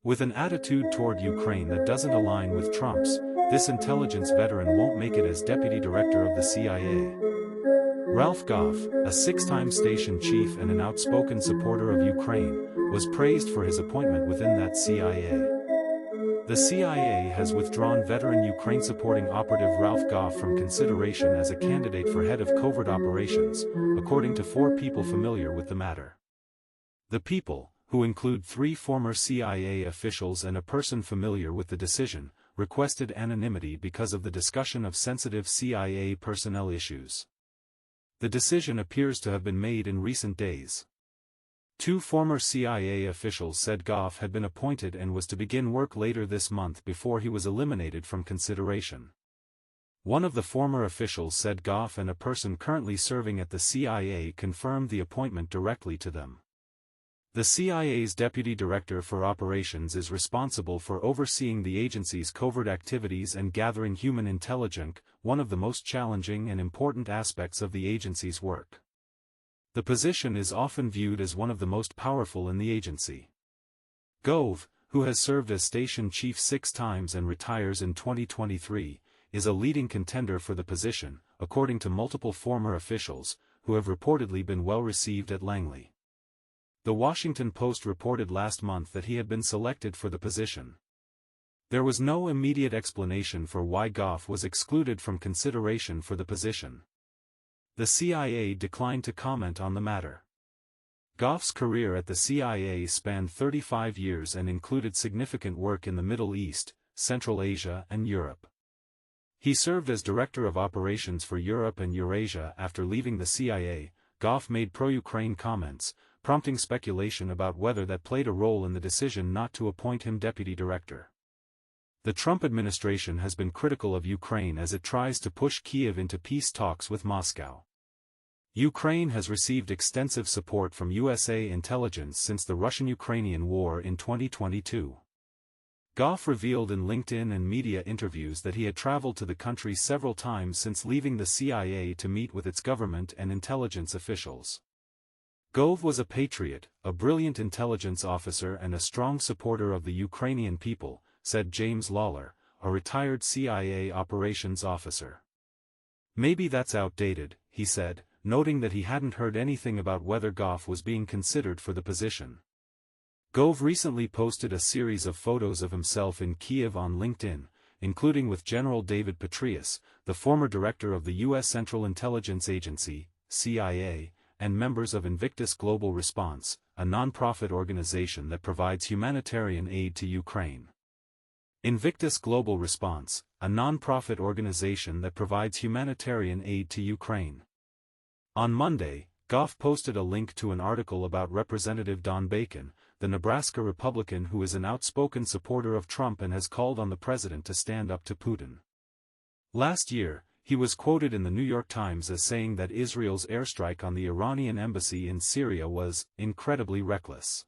With an attitude toward Ukraine that doesn't align with Trump's, this intelligence veteran won't make it as deputy director of the CIA. Ralph Goff, a six-time station chief and an outspoken supporter of Ukraine, was praised for his appointment within that CIA. The CIA has withdrawn veteran Ukraine-supporting operative Ralph Goff from consideration as a candidate for head of covert operations, according to 4 people familiar with the matter. The people, who include 3 former CIA officials and a person familiar with the decision, requested anonymity because of the discussion of sensitive CIA personnel issues. The decision appears to have been made in recent days. 2 former CIA officials said Goff had been appointed and was to begin work later this month before he was eliminated from consideration. One of the former officials said Goff and a person currently serving at the CIA confirmed the appointment directly to them. The CIA's Deputy Director for Operations is responsible for overseeing the agency's covert activities and gathering human intelligence, one of the most challenging and important aspects of the agency's work. The position is often viewed as one of the most powerful in the agency. Gove, who has served as station chief 6 times and retires in 2023, is a leading contender for the position, according to multiple former officials, who have reportedly been well received at Langley. The Washington Post reported last month that he had been selected for the position. There was no immediate explanation for why Goff was excluded from consideration for the position. The CIA declined to comment on the matter. Goff's career at the CIA spanned 35 years and included significant work in the Middle East, Central Asia and Europe. He served as Director of Operations for Europe and Eurasia after leaving the CIA. Goff made pro-Ukraine comments, prompting speculation about whether that played a role in the decision not to appoint him deputy director. The Trump administration has been critical of Ukraine as it tries to push Kyiv into peace talks with Moscow. Ukraine has received extensive support from USA intelligence since the Russian-Ukrainian war in 2022. Goff revealed in LinkedIn and media interviews that he had traveled to the country several times since leaving the CIA to meet with its government and intelligence officials. Gove was a patriot, a brilliant intelligence officer and a strong supporter of the Ukrainian people, said James Lawler, a retired CIA operations officer. Maybe that's outdated, he said, noting that he hadn't heard anything about whether Goff was being considered for the position. Gove recently posted a series of photos of himself in Kyiv on LinkedIn, including with General David Petraeus, the former director of the U.S. Central Intelligence Agency, CIA, and members of Invictus Global Response, a non-profit organization that provides humanitarian aid to Ukraine. Invictus Global Response, a non-profit organization that provides humanitarian aid to Ukraine. On Monday, Goff posted a link to an article about Representative Don Bacon, the Nebraska Republican who is an outspoken supporter of Trump and has called on the president to stand up to Putin. Last year, he was quoted in the New York Times as saying that Israel's airstrike on the Iranian embassy in Syria was incredibly reckless.